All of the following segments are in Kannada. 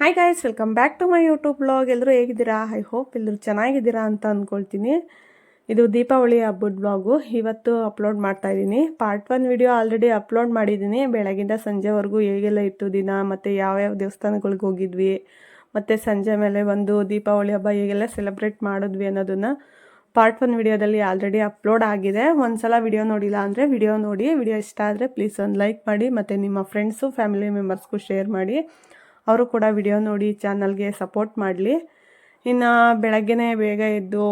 Hi guys, welcome back to my YouTube blog. ಎಲ್ಲರೂ ಹೇಗಿದ್ದೀರಾ? ಐ ಹೋಪ್ ಎಲ್ಲರೂ ಚೆನ್ನಾಗಿದ್ದೀರಾ ಅಂತ ಅಂದ್ಕೊಳ್ತೀನಿ. ಇದು ದೀಪಾವಳಿ ಹಬ್ಬದ ಬ್ಲಾಗು ಇವತ್ತು ಅಪ್ಲೋಡ್ ಮಾಡ್ತಾ ಇದ್ದೀನಿ. ಪಾರ್ಟ್ 1 ವಿಡಿಯೋ ಆಲ್ರೆಡಿ ಅಪ್ಲೋಡ್ ಮಾಡಿದ್ದೀನಿ. ಬೆಳಗಿಂದ ಸಂಜೆವರೆಗೂ ಹೇಗೆಲ್ಲ ಇತ್ತು ದಿನ, ಮತ್ತು ಯಾವ್ಯಾವ ದೇವಸ್ಥಾನಗಳಿಗೆ ಹೋಗಿದ್ವಿ, ಮತ್ತು ಸಂಜೆ ಮೇಲೆ ಒಂದು ದೀಪಾವಳಿ ಹಬ್ಬ ಹೇಗೆಲ್ಲ ಸೆಲೆಬ್ರೇಟ್ ಮಾಡಿದ್ವಿ ಅನ್ನೋದನ್ನು ಪಾರ್ಟ್ 1 ವಿಡಿಯೋದಲ್ಲಿ ಆಲ್ರೆಡಿ ಅಪ್ಲೋಡ್ ಆಗಿದೆ. ಒಂದ್ಸಲ ವಿಡಿಯೋ ನೋಡಿಲ್ಲ ಅಂದರೆ ವಿಡಿಯೋ ನೋಡಿ. ವಿಡಿಯೋ ಇಷ್ಟ ಆದರೆ ಪ್ಲೀಸ್ ಒಂದು ಲೈಕ್ ಮಾಡಿ, ಮತ್ತು ನಿಮ್ಮ ಫ್ರೆಂಡ್ಸು ಫ್ಯಾಮಿಲಿ ಮೆಂಬರ್ಸ್ಗೂ ಶೇರ್ ಮಾಡಿ. ಅವರು ಕೂಡ ವಿಡಿಯೋ ನೋಡಿ ಚಾನಲ್ಗೆ ಸಪೋರ್ಟ್ ಮಾಡಲಿ. ಇನ್ನು ಬೆಳಗ್ಗೆನೇ ಬೇಗ ಎದ್ದು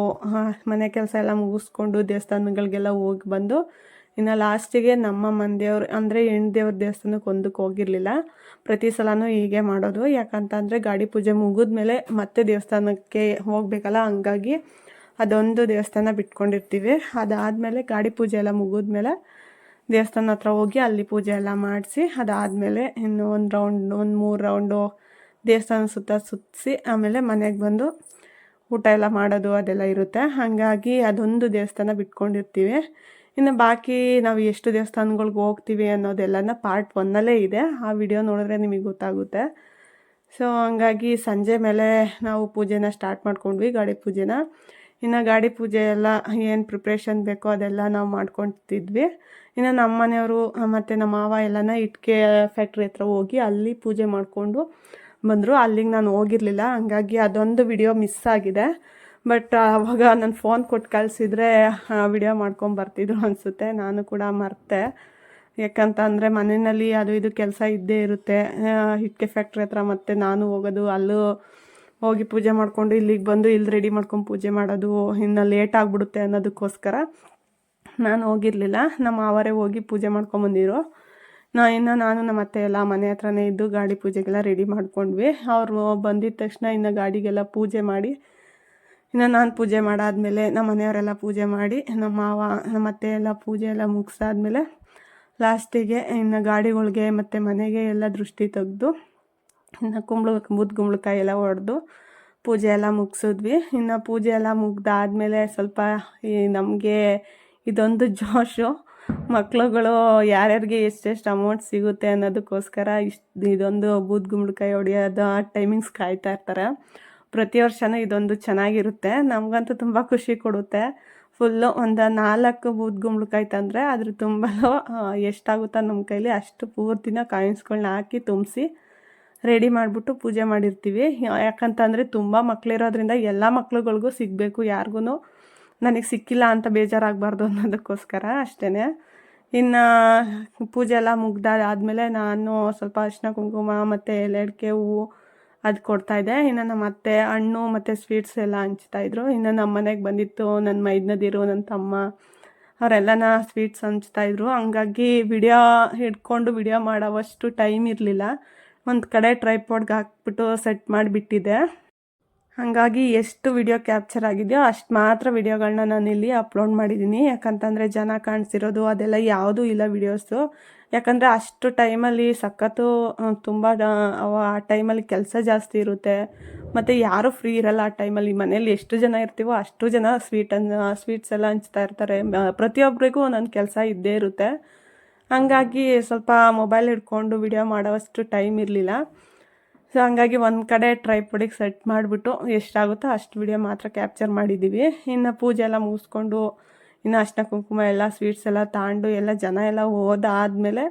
ಮನೆ ಕೆಲಸ ಎಲ್ಲ ಮುಗಿಸ್ಕೊಂಡು ದೇವಸ್ಥಾನಗಳಿಗೆಲ್ಲ ಹೋಗಿ ಬಂದು ಇನ್ನು ಲಾಸ್ಟಿಗೆ ನಮ್ಮ ಮನೆದೇವ್ರು ಅಂದರೆ ಹೆಣ್ದೇವ್ರ ದೇವಸ್ಥಾನಕ್ಕೆ ಒಂದಕ್ಕೆ ಹೋಗಿರಲಿಲ್ಲ. ಪ್ರತಿ ಸಲನೂ ಹೀಗೆ ಮಾಡೋದು. ಯಾಕಂತಂದರೆ ಗಾಡಿ ಪೂಜೆ ಮುಗಿದ್ಮೇಲೆ ಮತ್ತೆ ದೇವಸ್ಥಾನಕ್ಕೆ ಹೋಗಬೇಕಲ್ಲ, ಹಂಗಾಗಿ ಅದೊಂದು ದೇವಸ್ಥಾನ ಬಿಟ್ಕೊಂಡಿರ್ತೀವಿ. ಅದಾದಮೇಲೆ ಗಾಡಿ ಪೂಜೆ ಎಲ್ಲ ಮುಗಿದ್ಮೇಲೆ ದೇವಸ್ಥಾನ ಹತ್ರ ಹೋಗಿ ಅಲ್ಲಿ ಪೂಜೆ ಎಲ್ಲ ಮಾಡಿಸಿ ಅದಾದಮೇಲೆ ಇನ್ನು ಒಂದು 3 ರೌಂಡು ದೇವಸ್ಥಾನ ಸುತ್ತಿಸಿ ಆಮೇಲೆ ಮನೆಗೆ ಬಂದು ಊಟ ಎಲ್ಲ ಮಾಡೋದು ಅದೆಲ್ಲ ಇರುತ್ತೆ. ಹಾಗಾಗಿ ಅದೊಂದು ದೇವಸ್ಥಾನ ಬಿಟ್ಕೊಂಡಿರ್ತೀವಿ. ಇನ್ನು ಬಾಕಿ ನಾವು ಎಷ್ಟು ದೇವಸ್ಥಾನಗಳಿಗೆ ಹೋಗ್ತೀವಿ ಅನ್ನೋದೆಲ್ಲನ ಪಾರ್ಟ್ 1 ಇದೆ. ಆ ವಿಡಿಯೋ ನೋಡಿದ್ರೆ ನಿಮಗೆ ಗೊತ್ತಾಗುತ್ತೆ. ಸೊ ಹಂಗಾಗಿ ಸಂಜೆ ಮೇಲೆ ನಾವು ಪೂಜೆನ ಸ್ಟಾರ್ಟ್ ಮಾಡ್ಕೊಂಡ್ವಿ, ಗಾಡಿ ಪೂಜೆನ. ಇನ್ನು ಗಾಡಿ ಪೂಜೆ ಎಲ್ಲ ಏನು ಪ್ರಿಪ್ರೇಷನ್ ಬೇಕೋ ಅದೆಲ್ಲ ನಾವು ಮಾಡ್ಕೊತಿದ್ವಿ. ಇನ್ನು ನಮ್ಮ ಮನೆಯವರು ಮತ್ತು ನಮ್ಮ ಮಾವ ಎಲ್ಲನ ಇಟ್ಟಿಗೆ ಫ್ಯಾಕ್ಟ್ರಿ ಹತ್ರ ಹೋಗಿ ಅಲ್ಲಿ ಪೂಜೆ ಮಾಡಿಕೊಂಡು ಬಂದರು. ಅಲ್ಲಿಗೆ ನಾನು ಹೋಗಿರಲಿಲ್ಲ, ಹಂಗಾಗಿ ಅದೊಂದು ವಿಡಿಯೋ ಮಿಸ್ ಆಗಿದೆ. ಬಟ್ ಅವಾಗ ನಾನು ಫೋನ್ ಕೊಟ್ಟು ಕಳಿಸಿದ್ರೆ ವಿಡಿಯೋ ಮಾಡ್ಕೊಂಬರ್ತಿದ್ರು ಅನಿಸುತ್ತೆ. ನಾನು ಕೂಡ ಮರ್ತೆ. ಯಾಕಂತ ಅಂದರೆ ಮನೆಯಲ್ಲಿ ಅದು ಇದು ಕೆಲಸ ಇದ್ದೇ ಇರುತ್ತೆ. ಇಟ್ಟಿಗೆ ಫ್ಯಾಕ್ಟ್ರಿ ಹತ್ರ ಮತ್ತು ನಾನು ಹೋಗೋದು, ಅಲ್ಲೂ ಹೋಗಿ ಪೂಜೆ ಮಾಡಿಕೊಂಡು ಇಲ್ಲಿಗೆ ಬಂದು ಇಲ್ಲಿ ರೆಡಿ ಮಾಡ್ಕೊಂಡು ಪೂಜೆ ಮಾಡೋದು ಇನ್ನು ಲೇಟ್ ಆಗಿಬಿಡುತ್ತೆ ಅನ್ನೋದಕ್ಕೋಸ್ಕರ ನಾನು ಹೋಗಿರಲಿಲ್ಲ. ನಮ್ಮ ಅವರೇ ಹೋಗಿ ಪೂಜೆ ಮಾಡ್ಕೊಂಬಂದಿರು. ಇನ್ನು ನಾನು ನಮ್ಮ ಅತ್ತೆ ಎಲ್ಲ ಮನೆ ಹತ್ರನೇ ಇದ್ದು ಗಾಡಿ ಪೂಜೆಗೆಲ್ಲ ರೆಡಿ ಮಾಡ್ಕೊಂಡ್ವಿ. ಅವರು ಬಂದಿದ್ದ ತಕ್ಷಣ ಇನ್ನು ಗಾಡಿಗೆಲ್ಲ ಪೂಜೆ ಮಾಡಿ ಇನ್ನು ನಾನು ಪೂಜೆ ಮಾಡಾದಮೇಲೆ ನಮ್ಮ ಮನೆಯವರೆಲ್ಲ ಪೂಜೆ ಮಾಡಿ ನಮ್ಮ ಮಾವ ನಮ್ಮ ಅತ್ತೆ ಎಲ್ಲ ಪೂಜೆ ಎಲ್ಲ ಮುಗಿಸಾದ್ಮೇಲೆ ಲಾಸ್ಟಿಗೆ ಇನ್ನು ಗಾಡಿಗಳಿಗೆ ಮತ್ತು ಮನೆಗೆ ಎಲ್ಲ ದೃಷ್ಟಿ ತೆಗೆದು ಇನ್ನು ಕುಂಬಳಕಾಯಿ ಎಲ್ಲ ಹೊಡೆದು ಪೂಜೆ ಎಲ್ಲ ಮುಗಿಸಿದ್ವಿ. ಇನ್ನು ಪೂಜೆ ಎಲ್ಲ ಮುಗ್ದಾದ್ಮೇಲೆ ಸ್ವಲ್ಪ ನಮಗೆ ಇದೊಂದು ಜೋಶು. ಮಕ್ಳುಗಳು ಯಾರ್ಯಾರಿಗೆ ಎಷ್ಟೆಷ್ಟು ಅಮೌಂಟ್ ಸಿಗುತ್ತೆ ಅನ್ನೋದಕ್ಕೋಸ್ಕರ ಇದೊಂದು ಗುಂಬಳಕಾಯಿ ಹೊಡೆಯೋದು ಟೈಮಿಂಗ್ಸ್ ಕಾಯ್ತಾ ಇರ್ತಾರೆ. ಪ್ರತಿ ವರ್ಷವೂ ಇದೊಂದು ಚೆನ್ನಾಗಿರುತ್ತೆ. ನಮಗಂತೂ ತುಂಬ ಖುಷಿ ಕೊಡುತ್ತೆ. ಫುಲ್ಲು ಒಂದು 4 ಗುಂಬಳಕಾಯಿ ತಂದರೆ ಅದ್ರ ತುಂಬಲು ಎಷ್ಟಾಗುತ್ತೋ ನಮ್ಮ ಕೈಲಿ ಅಷ್ಟು ಪೂರ್ತಿನ ಕಾಯಿನ್ಸ್ಗಳನ್ನ ಹಾಕಿ ತುಂಬಿಸಿ ರೆಡಿ ಮಾಡಿಬಿಟ್ಟು ಪೂಜೆ ಮಾಡಿರ್ತೀವಿ. ಯಾಕಂತಂದರೆ ತುಂಬ ಮಕ್ಕಳಿರೋದ್ರಿಂದ ಎಲ್ಲ ಮಕ್ಳುಗಳಿಗೂ ಸಿಗಬೇಕು, ಯಾರಿಗೂ ನನಗೆ ಸಿಕ್ಕಿಲ್ಲ ಅಂತ ಬೇಜಾರಾಗಬಾರ್ದು ಅನ್ನೋದಕ್ಕೋಸ್ಕರ ಅಷ್ಟೇ. ಇನ್ನು ಪೂಜೆ ಎಲ್ಲ ಮುಗ್ದಾದ್ಮೇಲೆ ನಾನು ಸ್ವಲ್ಪ ಅರಿಶಿನ ಕುಂಕುಮ ಮತ್ತು ಎಲೆಡಿಕೆ ಹೂವು ಅದು ಕೊಡ್ತಾಯಿದ್ದೆ. ಇನ್ನು ನಮ್ಮ ಅತ್ತೆ ಹಣ್ಣು ಮತ್ತು ಸ್ವೀಟ್ಸ್ ಎಲ್ಲ ಹಂಚ್ತಾಯಿದ್ರು. ಇನ್ನು ನಮ್ಮ ಮನೆಗೆ ಬಂದಿತ್ತು ನನ್ನ ಮೈದ್ನದಿರು, ನನ್ನ ತಮ್ಮ ಅವರೆಲ್ಲನ ಸ್ವೀಟ್ಸ್ ಹಂಚ್ತಾಯಿದ್ರು. ಹಂಗಾಗಿ ವಿಡಿಯೋ ಹಿಡ್ಕೊಂಡು ವಿಡಿಯೋ ಮಾಡೋವಷ್ಟು ಟೈಮ್ ಇರಲಿಲ್ಲ. ಒಂದು ಕಡೆ ಟ್ರೈಪಾಡ್ಗೆ ಹಾಕ್ಬಿಟ್ಟು ಸೆಟ್ ಮಾಡಿಬಿಟ್ಟಿದ್ದೆ. ಹಾಗಾಗಿ ಎಷ್ಟು ವಿಡಿಯೋ ಕ್ಯಾಪ್ಚರ್ ಆಗಿದೆಯೋ ಅಷ್ಟು ಮಾತ್ರ ವಿಡಿಯೋಗಳನ್ನ ನಾನು ಇಲ್ಲಿ ಅಪ್ಲೋಡ್ ಮಾಡಿದ್ದೀನಿ. ಯಾಕಂತಂದರೆ ಜನ ಕಾಣಿಸಿರೋದು ಅದೆಲ್ಲ ಯಾವುದೂ ಇಲ್ಲ ವಿಡಿಯೋಸು. ಯಾಕಂದರೆ ಅಷ್ಟು ಟೈಮಲ್ಲಿ ಸಖತ್ತು ತುಂಬ ಆ ಟೈಮಲ್ಲಿ ಕೆಲಸ ಜಾಸ್ತಿ ಇರುತ್ತೆ, ಮತ್ತು ಯಾರೂ ಫ್ರೀ ಇರಲ್ಲ ಆ ಟೈಮಲ್ಲಿ. ಮನೇಲಿ ಎಷ್ಟು ಜನ ಇರ್ತೀವೋ ಅಷ್ಟು ಜನ ಸ್ವೀಟ್ಸ್ ಎಲ್ಲ ಹಂಚ್ತಾ ಇರ್ತಾರೆ. ಪ್ರತಿಯೊಬ್ಬರಿಗೂ ಒಂದೊಂದು ಕೆಲಸ ಇದ್ದೇ ಇರುತ್ತೆ. ಹಾಗಾಗಿ ಸ್ವಲ್ಪ ಮೊಬೈಲ್ ಹಿಡ್ಕೊಂಡು ವಿಡಿಯೋ ಮಾಡೋವಷ್ಟು ಟೈಮ್ ಇರಲಿಲ್ಲ. ಸೊ ಹಂಗಾಗಿ ಒಂದು ಕಡೆ ಟ್ರೈಪಾಡಿಗೆ ಸೆಟ್ ಮಾಡಿಬಿಟ್ಟು ಎಷ್ಟಾಗುತ್ತೋ ಅಷ್ಟು ವಿಡಿಯೋ ಮಾತ್ರ ಕ್ಯಾಪ್ಚರ್ ಮಾಡಿದ್ದೀವಿ. ಇನ್ನು ಪೂಜೆ ಎಲ್ಲ ಮುಗಿಸ್ಕೊಂಡು ಇನ್ನು ಅರಿಶಿನ ಕುಂಕುಮ ಎಲ್ಲ ಸ್ವೀಟ್ಸ್ ಎಲ್ಲ ತಗೊಂಡು ಎಲ್ಲ ಜನ ಎಲ್ಲ ಹೋದಾದ್ಮೇಲೆ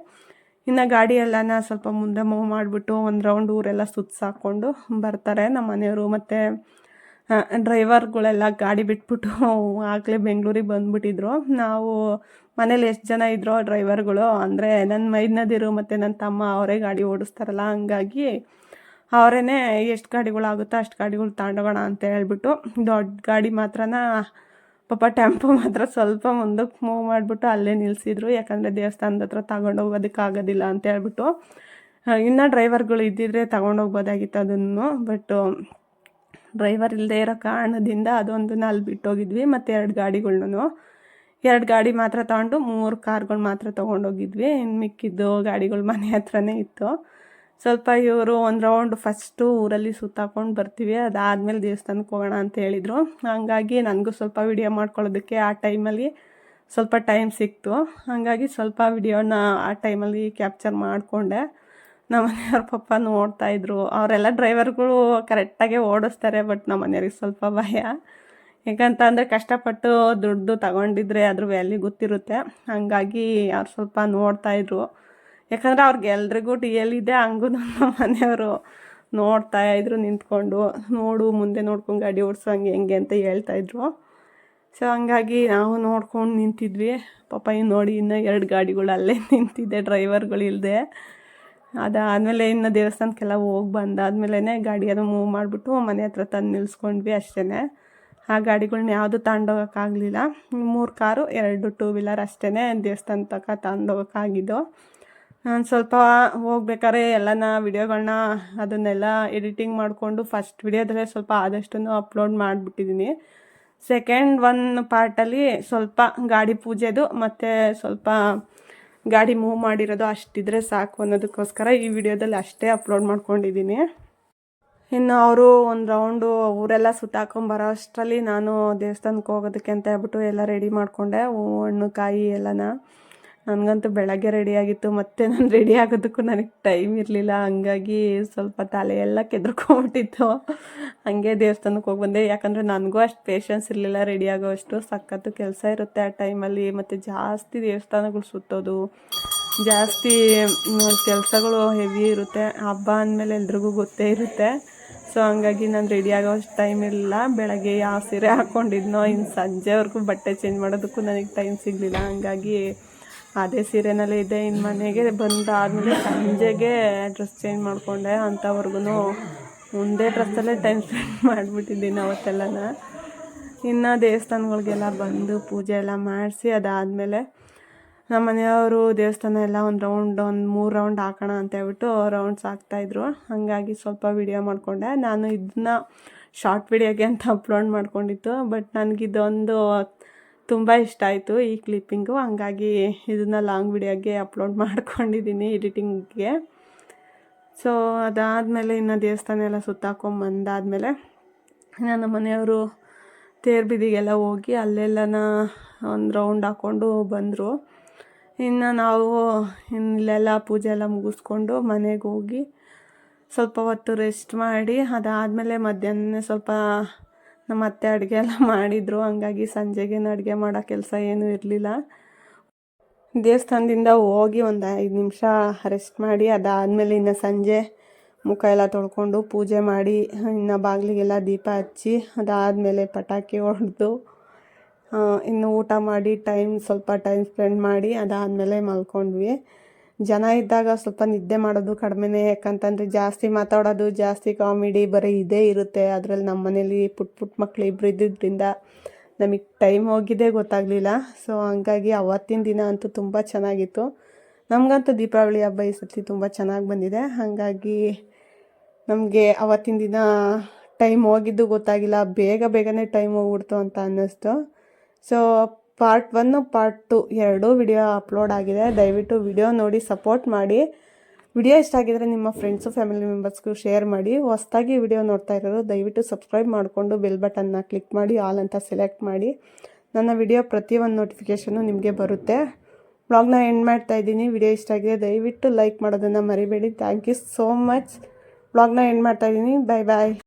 ಇನ್ನು ಗಾಡಿ ಎಲ್ಲನ ಸ್ವಲ್ಪ ಮುಂದೆ ಮೂವ್ ಮಾಡಿಬಿಟ್ಟು ಒಂದು ರೌಂಡ್ ಊರೆಲ್ಲ ಸುತ್ತಾಕೊಂಡು ಬರ್ತಾರೆ ನಮ್ಮ ಮನೆಯವರು. ಮತ್ತು ಡ್ರೈವರ್ಗಳೆಲ್ಲ ಗಾಡಿ ಬಿಟ್ಬಿಟ್ಟು ಆಗಲೇ ಬೆಂಗಳೂರಿಗೆ ಬಂದುಬಿಟ್ಟಿದ್ರು. ನಾವು ಮನೇಲಿ ಎಷ್ಟು ಜನ ಇದ್ರೋ ಡ್ರೈವರ್ಗಳು ಅಂದರೆ ನನ್ನ ಮೈದ್ನದಿರು ಮತ್ತು ನನ್ನ ತಮ್ಮ ಅವರೇ ಗಾಡಿ ಓಡಿಸ್ತಾರಲ್ಲ, ಹಂಗಾಗಿ ಅವರೇ ಎಷ್ಟು ಗಾಡಿಗಳಾಗುತ್ತೋ ಅಷ್ಟು ಗಾಡಿಗಳು ತಗೊಂಡೋಗೋಣ ಅಂತ ಹೇಳ್ಬಿಟ್ಟು ದೊಡ್ಡ ಗಾಡಿ ಮಾತ್ರನ ಪಾಪ ಟೆಂಪೋ ಮಾತ್ರ ಸ್ವಲ್ಪ ಮುಂದಕ್ಕೆ ಮೂವ್ ಮಾಡಿಬಿಟ್ಟು ಅಲ್ಲೇ ನಿಲ್ಲಿಸಿದ್ರು. ಯಾಕಂದರೆ ದೇವಸ್ಥಾನದ ಹತ್ರ ತಗೊಂಡೋಗೋದಕ್ಕಾಗೋದಿಲ್ಲ ಅಂತ ಹೇಳ್ಬಿಟ್ಟು. ಇನ್ನೂ ಡ್ರೈವರ್ಗಳು ಇದ್ದಿದ್ರೆ ತಗೊಂಡೋಗ್ಬೋದಾಗಿತ್ತು ಅದನ್ನು. ಬಟ್ ಡ್ರೈವರ್ ಇಲ್ಲದೆ ಇರೋ ಕಾರಣದಿಂದ ಅದೊಂದನ್ನ ಅಲ್ಲಿ ಬಿಟ್ಟೋಗಿದ್ವಿ. ಮತ್ತು 2 ಗಾಡಿಗಳ್ನೂ 2 ಗಾಡಿ ಮಾತ್ರ ತೊಗೊಂಡು 3 ಕಾರ್ಗಳು ಮಾತ್ರ ತೊಗೊಂಡೋಗಿದ್ವಿ. ಇನ್ನು ಮಿಕ್ಕಿದ್ದು ಗಾಡಿಗಳು ಮನೆ ಹತ್ರನೇ ಇತ್ತು. ಸ್ವಲ್ಪ ಇವರು ಒಂದು ರೌಂಡ್ ಫಸ್ಟು ಊರಲ್ಲಿ ಸುತ್ತಾಕೊಂಡು ಬರ್ತೀವಿ, ಅದಾದಮೇಲೆ ದೇವಸ್ಥಾನಕ್ಕೆ ಹೋಗೋಣ ಅಂತ ಹೇಳಿದರು. ಹಾಗಾಗಿ ನನಗೂ ಸ್ವಲ್ಪ ವಿಡಿಯೋ ಮಾಡ್ಕೊಳ್ಳೋದಕ್ಕೆ ಆ ಟೈಮಲ್ಲಿ ಸ್ವಲ್ಪ ಟೈಮ್ ಸಿಕ್ತು. ಹಾಗಾಗಿ ಸ್ವಲ್ಪ ವಿಡಿಯೋನ ಆ ಟೈಮಲ್ಲಿ ಕ್ಯಾಪ್ಚರ್ ಮಾಡಿಕೊಂಡೆ. ನಮ್ಮ ಮನೆಯವ್ರ ಪಪ್ಪ ನೋಡ್ತಾಯಿದ್ರು. ಅವರೆಲ್ಲ ಡ್ರೈವರ್ಗಳು ಕರೆಕ್ಟಾಗೆ ಓಡಿಸ್ತಾರೆ, ಬಟ್ ನಮ್ಮ ಮನೆಯವ್ರಿಗೆ ಸ್ವಲ್ಪ ಭಯ. ಯಾಕಂತ ಅಂದರೆ ಕಷ್ಟಪಟ್ಟು ದುಡ್ಡು ತಗೊಂಡಿದ್ರೆ ಅದ್ರ ವ್ಯಾಲ್ಯೂ ಗೊತ್ತಿರುತ್ತೆ. ಹಾಗಾಗಿ ಅವ್ರು ಸ್ವಲ್ಪ ನೋಡ್ತಾಯಿದ್ರು. ಯಾಕಂದರೆ ಅವ್ರಿಗೆ ಎಲ್ರಿಗೂ ಟಿ ಎಲ್ ಇದೆ, ಹಂಗೂ ನಮ್ಮ ಮನೆಯವರು ನೋಡ್ತಾಯಿದ್ರು ನಿಂತ್ಕೊಂಡು. ನೋಡು ಮುಂದೆ ನೋಡ್ಕೊಂಡು ಗಾಡಿ ಓಡಿಸೋ ಹಂಗೆ ಹೆಂಗೆ ಅಂತ ಹೇಳ್ತಾಯಿದ್ರು. ಸೊ ಹಂಗಾಗಿ ನಾವು ನೋಡ್ಕೊಂಡು ನಿಂತಿದ್ವಿ. ಪಾಪ ನೋಡಿ ಇನ್ನೂ 2 ಗಾಡಿಗಳು ಅಲ್ಲೇ ನಿಂತಿದೆ ಡ್ರೈವರ್ಗಳು ಇಲ್ಲದೆ. ಅದಾದಮೇಲೆ ಇನ್ನು ದೇವಸ್ಥಾನಕ್ಕೆಲ್ಲ ಹೋಗಿ ಬಂದಾದ್ಮೇಲೆ ಗಾಡಿಯನ್ನು ಮೂವ್ ಮಾಡಿಬಿಟ್ಟು ಮನೆ ಹತ್ರ ತಂದು ನಿಲ್ಲಿಸ್ಕೊಂಡ್ವಿ ಅಷ್ಟೇ. ಆ ಗಾಡಿಗಳ್ನ ಯಾವುದು ತಗೊಂಡೋಗೋಕ್ಕಾಗಲಿಲ್ಲ. 3 ಕಾರು 2 ಟೂ ವೀಲರ್ ಅಷ್ಟೇ ದೇವಸ್ಥಾನ ತನಕ ತಗೊಂಡೋಗೋಕ್ಕಾಗಿದ್ದು. ನಾನು ಸ್ವಲ್ಪ ಹೋಗ್ಬೇಕಾದ್ರೆ ಎಲ್ಲನ ವಿಡಿಯೋಗಳನ್ನ ಅದನ್ನೆಲ್ಲ ಎಡಿಟಿಂಗ್ ಮಾಡಿಕೊಂಡು ಫಸ್ಟ್ ವಿಡಿಯೋದಲ್ಲೇ ಸ್ವಲ್ಪ ಆದಷ್ಟು ಅಪ್ಲೋಡ್ ಮಾಡಿಬಿಟ್ಟಿದ್ದೀನಿ. ಸೆಕೆಂಡ್ 1 ಪಾರ್ಟಲ್ಲಿ ಸ್ವಲ್ಪ ಗಾಡಿ ಪೂಜೆದು ಮತ್ತು ಸ್ವಲ್ಪ ಗಾಡಿ ಮೂವ್ ಮಾಡಿರೋದು ಅಷ್ಟಿದ್ರೆ ಸಾಕು ಅನ್ನೋದಕ್ಕೋಸ್ಕರ ಈ ವಿಡಿಯೋದಲ್ಲಿ ಅಷ್ಟೇ ಅಪ್ಲೋಡ್ ಮಾಡ್ಕೊಂಡಿದ್ದೀನಿ. ಇನ್ನು ಅವರು ಒಂದು ರೌಂಡು ಊರೆಲ್ಲ ಸುತ್ತಾಕೊಂಬರೋ ಅಷ್ಟರಲ್ಲಿ ನಾನು ದೇವಸ್ಥಾನಕ್ಕೆ ಹೋಗೋದಕ್ಕೆ ಅಂತ ಹೇಳ್ಬಿಟ್ಟು ಎಲ್ಲ ರೆಡಿ ಮಾಡಿಕೊಂಡೆ. ಹಣ್ಣು ಕಾಯಿ ಎಲ್ಲನ. ನನಗಂತೂ ಬೆಳಗ್ಗೆ ರೆಡಿಯಾಗಿತ್ತು, ಮತ್ತು ನಾನು ರೆಡಿ ಆಗೋದಕ್ಕೂ ನನಗೆ ಟೈಮ್ ಇರಲಿಲ್ಲ. ಹಂಗಾಗಿ ಸ್ವಲ್ಪ ತಲೆಯೆಲ್ಲ ಕೆದ್ರಕೊಂಬಿಟ್ಟಿತ್ತು. ಹಾಗೆ ದೇವಸ್ಥಾನಕ್ಕೆ ಹೋಗಿ ಬಂದೆ. ಯಾಕಂದರೆ ನನಗೂ ಅಷ್ಟು ಪೇಷನ್ಸ್ ಇರಲಿಲ್ಲ ರೆಡಿ ಆಗೋವಷ್ಟು. ಸಖತ್ತು ಕೆಲಸ ಇರುತ್ತೆ ಆ ಟೈಮಲ್ಲಿ, ಮತ್ತು ಜಾಸ್ತಿ ದೇವಸ್ಥಾನಗಳು ಸುತ್ತೋದು, ಜಾಸ್ತಿ ಕೆಲಸಗಳು ಹೆವಿ ಇರುತ್ತೆ. ಹಬ್ಬ ಅಂದಮೇಲೆ ಎಲ್ರಿಗೂ ಗೊತ್ತೇ ಇರುತ್ತೆ. ಸೊ ಹಂಗಾಗಿ ನಾನು ರೆಡಿ ಆಗೋಷ್ಟು ಟೈಮ್ ಇರಲಿಲ್ಲ. ಬೆಳಗ್ಗೆ ಯಾವ ಸೀರೆ ಹಾಕ್ಕೊಂಡಿದ್ನೋ ಇನ್ನು ಸಂಜೆವರೆಗೂ ಬಟ್ಟೆ ಚೇಂಜ್ ಮಾಡೋದಕ್ಕೂ ನನಗೆ ಟೈಮ್ ಸಿಗಲಿಲ್ಲ. ಹಂಗಾಗಿ ಅದೇ ಸೀರೆನಲ್ಲೇ ಇದ್ದೆ. ಇನ್ನು ಮನೆಗೆ ಬಂದಾದಮೇಲೆ ಸಂಜೆಗೆ ಡ್ರೆಸ್ ಚೇಂಜ್ ಮಾಡಿಕೊಂಡೆ. ಅಂಥವ್ರಿಗೂ ಒಂದೇ ಡ್ರೆಸ್ಸಲ್ಲೇ ಟೈಮ್ ಸ್ಪೆಂಡ್ ಮಾಡಿಬಿಟ್ಟಿದ್ದೀನಿ ಅವತ್ತೆಲ್ಲನ. ಇನ್ನು ದೇವಸ್ಥಾನಗಳಿಗೆಲ್ಲ ಬಂದು ಪೂಜೆ ಎಲ್ಲ ಮಾಡಿಸಿ ಅದಾದಮೇಲೆ ನಮ್ಮ ಮನೆಯವರು ದೇವಸ್ಥಾನ ಎಲ್ಲ ಒಂದು 3 ರೌಂಡ್ ಹಾಕೋಣ ಅಂತ ಹೇಳ್ಬಿಟ್ಟು ರೌಂಡ್ಸ್ ಹಾಕ್ತಾಯಿದ್ರು. ಹಾಗಾಗಿ ಸ್ವಲ್ಪ ವಿಡಿಯೋ ಮಾಡಿಕೊಂಡೆ. ನಾನು ಇದನ್ನ ಶಾರ್ಟ್ ವಿಡಿಯೋಗೆ ಅಂತ ಅಪ್ಲೋಡ್ ಮಾಡ್ಕೊಂಡಿತ್ತು, ಬಟ್ ನನಗಿದೊಂದು ತುಂಬ ಇಷ್ಟ ಆಯಿತು ಈ ಕ್ಲಿಪ್ಪಿಂಗು. ಹಂಗಾಗಿ ಇದನ್ನು ಲಾಂಗ್ ವಿಡಿಯೋಗೆ ಅಪ್ಲೋಡ್ ಮಾಡ್ಕೊಂಡಿದ್ದೀನಿ ಎಡಿಟಿಂಗ್ಗೆ. ಸೊ ಅದಾದಮೇಲೆ ಇನ್ನು ದೇವಸ್ಥಾನ ಎಲ್ಲ ಸುತ್ತಾಕೊಂಬಂದಾದಮೇಲೆ ನನ್ನ ಮನೆಯವರು ತೇರು ಬೀದಿಗೆಲ್ಲ ಹೋಗಿ ಅಲ್ಲೆಲ್ಲನ ಒಂದು ರೌಂಡ್ ಹಾಕ್ಕೊಂಡು ಬಂದರು. ಇನ್ನು ನಾವು ಇಲ್ಲೆಲ್ಲ ಪೂಜೆ ಎಲ್ಲ ಮುಗಿಸ್ಕೊಂಡು ಮನೆಗೆ ಹೋಗಿ ಸ್ವಲ್ಪ ಹೊತ್ತು ರೆಸ್ಟ್ ಮಾಡಿ ಅದಾದಮೇಲೆ ಮಧ್ಯಾಹ್ನ ಸ್ವಲ್ಪ ನಮ್ಮ ಅತ್ತೆ ಅಡುಗೆ ಎಲ್ಲ ಮಾಡಿದರು. ಹಂಗಾಗಿ ಸಂಜೆಗೇನು ಅಡುಗೆ ಮಾಡೋ ಕೆಲಸ ಏನೂ ಇರಲಿಲ್ಲ. ದೇವಸ್ಥಾನದಿಂದ ಹೋಗಿ ಒಂದು 5 ನಿಮಿಷ ರೆಸ್ಟ್ ಮಾಡಿ ಅದಾದಮೇಲೆ ಇನ್ನು ಸಂಜೆ ಮುಖ ಎಲ್ಲ ತೊಳ್ಕೊಂಡು ಪೂಜೆ ಮಾಡಿ ಇನ್ನು ಬಾಗಿಲಿಗೆಲ್ಲ ದೀಪ ಹಚ್ಚಿ ಅದಾದಮೇಲೆ ಪಟಾಕಿ ಹೊಡೆದು ಇನ್ನು ಊಟ ಮಾಡಿ ಸ್ವಲ್ಪ ಟೈಮ್ ಸ್ಪೆಂಡ್ ಮಾಡಿ ಅದಾದಮೇಲೆ ಮಲ್ಕೊಂಡ್ವಿ. ಜನ ಇದ್ದಾಗ ಸ್ವಲ್ಪ ನಿದ್ದೆ ಮಾಡೋದು ಕಡಿಮೆನೇ. ಯಾಕಂತಂದರೆ ಜಾಸ್ತಿ ಮಾತಾಡೋದು, ಜಾಸ್ತಿ ಕಾಮಿಡಿ ಬರೀ ಇದೇ ಇರುತ್ತೆ. ಅದರಲ್ಲಿ ನಮ್ಮ ಮನೇಲಿ ಪುಟ್ಟ ಮಕ್ಕಳು ಇಬ್ಬರು ಇದ್ದಿದ್ದರಿಂದ ನಮಗೆ ಟೈಮ್ ಹೋಗಿದ್ದೇ ಗೊತ್ತಾಗಲಿಲ್ಲ. ಸೊ ಹಂಗಾಗಿ ಅವತ್ತಿನ ದಿನ ಅಂತೂ ತುಂಬ ಚೆನ್ನಾಗಿತ್ತು. ನಮಗಂತೂ ದೀಪಾವಳಿ ಹಬ್ಬ ಈ ಸತಿ ತುಂಬ ಚೆನ್ನಾಗಿ ಬಂದಿದೆ. ಹಾಗಾಗಿ ನಮಗೆ ಅವತ್ತಿನ ದಿನ ಟೈಮ್ ಹೋಗಿದ್ದು ಗೊತ್ತಾಗಿಲ್ಲ. ಬೇಗನೆ ಟೈಮ್ ಹೋಗ್ಬಿಡ್ತು ಅಂತ ಅನ್ನಿಸ್ತು. ಸೊ ಪಾರ್ಟ್ 1 ಪಾರ್ಟ್ 2 ಎರಡೂ ವಿಡಿಯೋ ಅಪ್ಲೋಡ್ ಆಗಿದೆ. ದಯವಿಟ್ಟು ವಿಡಿಯೋ ನೋಡಿ ಸಪೋರ್ಟ್ ಮಾಡಿ. ವಿಡಿಯೋ ಇಷ್ಟ ಆಗಿದರೆ ನಿಮ್ಮ ಫ್ರೆಂಡ್ಸು ಫ್ಯಾಮಿಲಿ ಮೆಂಬರ್ಸ್ಗೂ ಶೇರ್ ಮಾಡಿ. ಹೊಸದಾಗಿ ವಿಡಿಯೋ ನೋಡ್ತಾ ಇರೋರು ದಯವಿಟ್ಟು ಸಬ್ಸ್ಕ್ರೈಬ್ ಮಾಡಿಕೊಂಡು ಬೆಲ್ ಬಟನ್ನ ಕ್ಲಿಕ್ ಮಾಡಿ ಆಲ್ ಅಂತ ಸೆಲೆಕ್ಟ್ ಮಾಡಿ. ನನ್ನ ವಿಡಿಯೋ ಪ್ರತಿಯೊಂದು ನೋಟಿಫಿಕೇಷನ್ನು ನಿಮಗೆ ಬರುತ್ತೆ. ವ್ಲಾಗ್ನ ಎಂಡ್ ಮಾಡ್ತಾ ಇದ್ದೀನಿ. ವಿಡಿಯೋ ಇಷ್ಟ ಆಗಿದೆ ದಯವಿಟ್ಟು ಲೈಕ್ ಮಾಡೋದನ್ನು ಮರಿಬೇಡಿ. Thank you so much. ವ್ಲಾಗ್ನ ಎಂಡ್ ಮಾಡ್ತಾ ಇದ್ದೀನಿ. ಬಾಯ್.